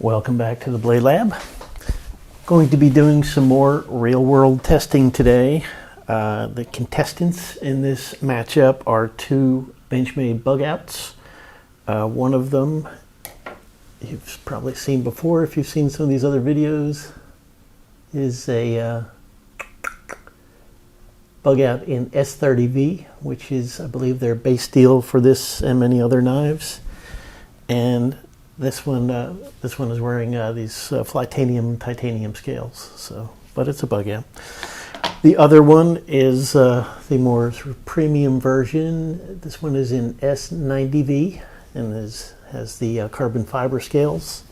Welcome back to the Blade Lab. Going to be doing some more real-world testing today. The contestants in this matchup are two Benchmade Bugouts. One of them you've probably seen before if you've seen some of these other videos, is a Bugout in s30v, which is, I believe, their base steel for this and many other knives. And this one is wearing these Flytanium titanium scales. But it's a Bugout. The other one is the more sort of premium version. This one is in s90v and has the carbon fiber scales.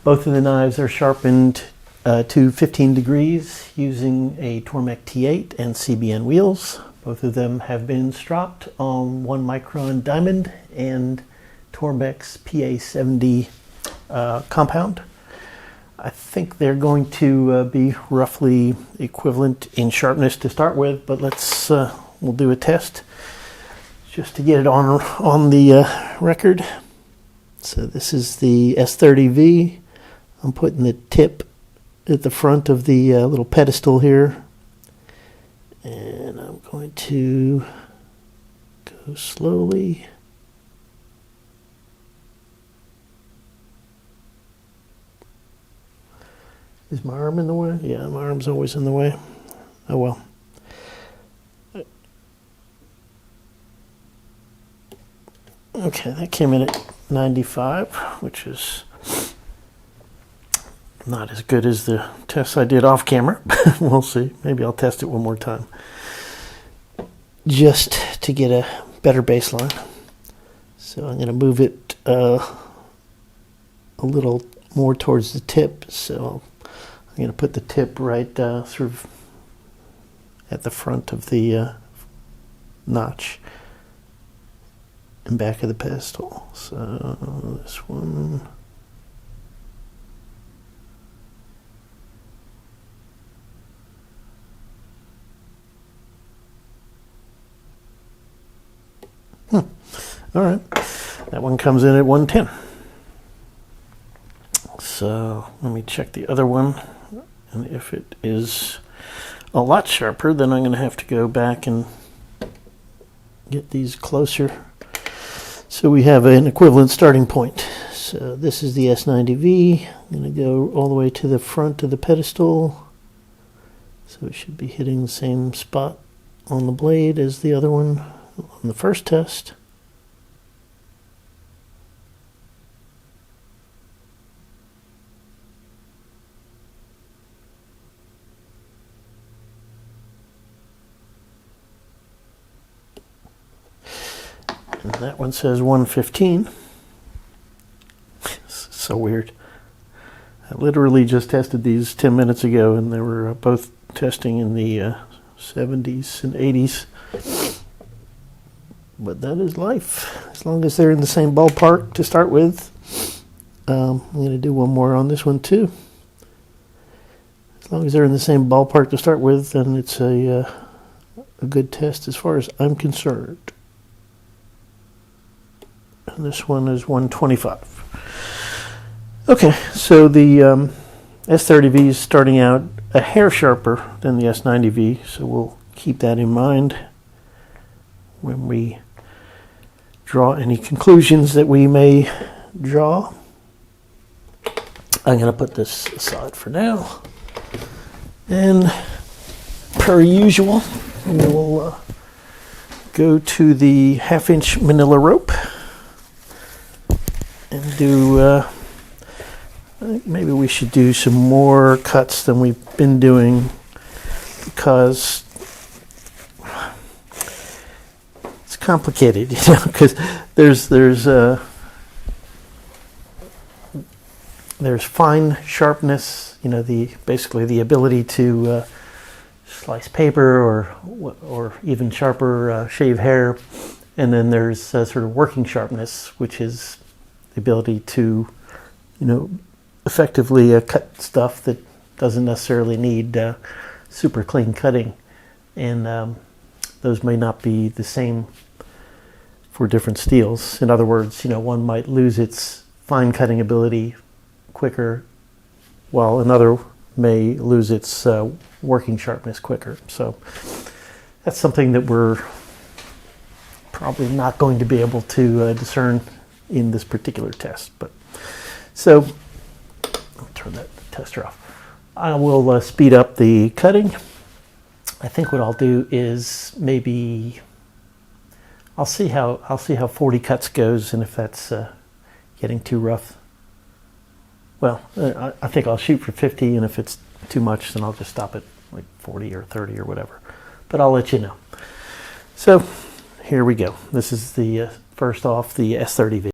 Both of the knives are sharpened to 15 degrees using a Tormek T8 and CBN wheels. Both of them have been stropped on 1 micron diamond and Tormek's PA70 compound. I think they're going to be roughly equivalent in sharpness to start with, but we'll do a test just to get it on the record. So this is the s30v. I'm putting the tip at the front of the little pedestal here, and I'm going to go slowly. Is my arm in the way? Yeah, my arm's always in the way. Oh well. Okay, that came in at 95, which is not as good as the tests I did off camera. We'll see. Maybe I'll test it one more time, just to get a better baseline. So I'm going to move it a little more towards the tip. So I'm going to put the tip right sort of at the front of the notch and back of the pedestal. So this one. All right, that one comes in at 110. So let me check the other one, and if it is a lot sharper, then I'm going to have to go back and get these closer so we have an equivalent starting point. So this is the s90v. I'm going to go all the way to the front of the pedestal, so it should be hitting the same spot on the blade as the other one on the first test. And that one says 115. So weird. I literally just tested these 10 minutes ago, and they were both testing in the 70s and 80s. But that is life. As long as they're in the same ballpark to start with. I'm going to do one more on this one too. As long as they're in the same ballpark to start with, then it's a good test as far as I'm concerned. And this one is 125. Okay, so the s30v is starting out a hair sharper than the s90v, so we'll keep that in mind when we draw any conclusions that we may draw. I'm going to put this aside for now, and per usual, we'll go to the 1/2-inch manila rope and do I think maybe we should do some more cuts than we've been doing, because it's complicated, because there's fine sharpness, basically the ability to slice paper or even sharper shave hair, and then there's sort of working sharpness, which is the ability to effectively cut stuff that doesn't necessarily need super clean cutting, and those may not be the same for different steels. In other words, one might lose its fine cutting ability quicker, while another may lose its working sharpness quicker. So that's something that we're probably not going to be able to discern in this particular test. But so I'll turn that tester off. I will speed up the cutting. I think what I'll do is maybe I'll see how 40 cuts goes, and if that's getting too rough, well, I think I'll shoot for 50, and if it's too much, then I'll just stop at like 40 or 30 or whatever. But I'll let you know. So here we go. This is the first off, the s30v.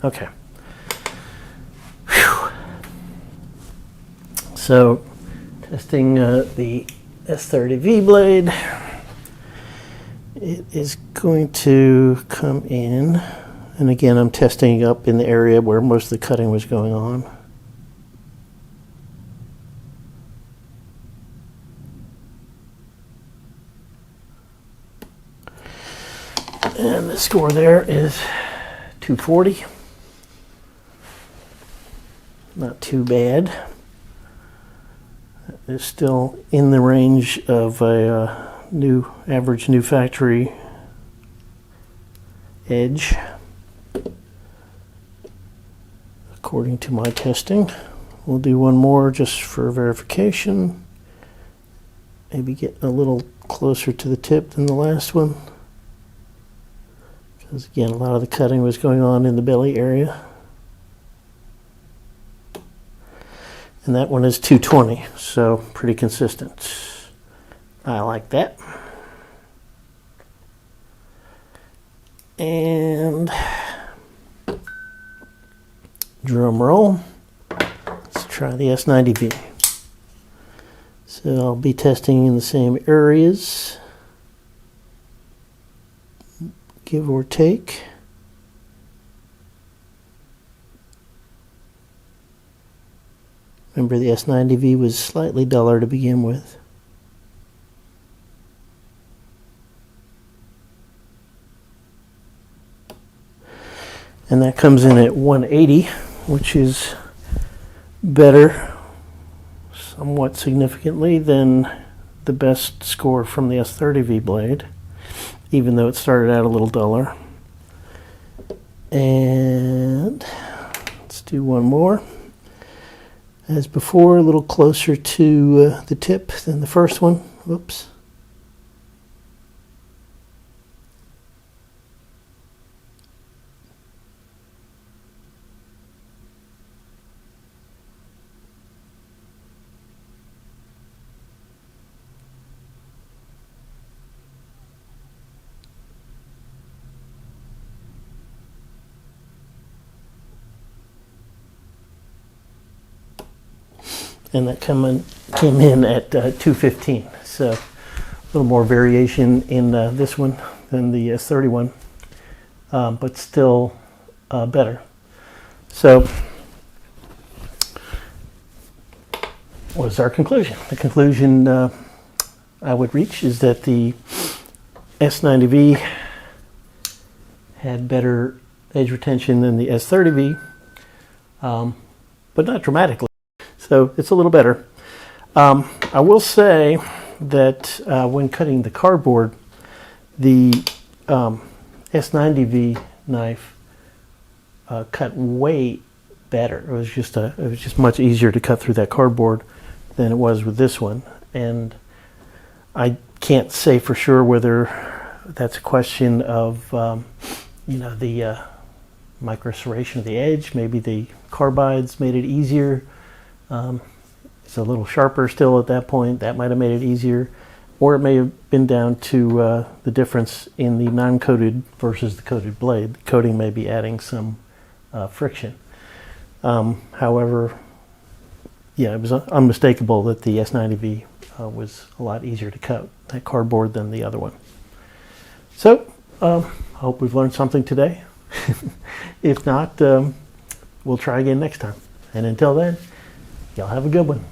Okay. Whew. So, testing the s30v blade. It is going to come in, and again I'm testing up in the area where most of the cutting was going on. And the score there is 240. Not too bad. It's still in the range of a average new factory edge, according to my testing. We'll do one more just for verification. Maybe get a little closer to the tip than the last one, because again, a lot of the cutting was going on in the belly area. And that one is 220, so pretty consistent. I like that. And drum roll. Let's try the s90v. So I'll be testing in the same areas, give or take. Remember, the s90v was slightly duller to begin with. And that comes in at 180, which is better, somewhat significantly, than the best score from the s30v blade, even though it started out a little duller. And let's do one more. As before, a little closer to the tip than the first one. Whoops. And that came in at 215. So a little more variation in this one than the s30 but still better. So what is our conclusion? The conclusion I would reach is that the s90v had better edge retention than the s30v, but not dramatically. So it's a little better. I will say that when cutting the cardboard, The S90v knife cut way better. It was just much easier to cut through that cardboard than it was with this one, and I can't say for sure whether that's a question of the micro serration of the edge. Maybe the carbides made it easier. It's a little sharper still at that point. That might have made it easier, or it may have been down to the difference in the non-coated versus the coated blade. The coating may be adding some friction. However, yeah, it was unmistakable that the S90v was a lot easier to cut that cardboard than the other one. So, I hope we've learned something today. If not, we'll try again next time. And until then, y'all have a good one.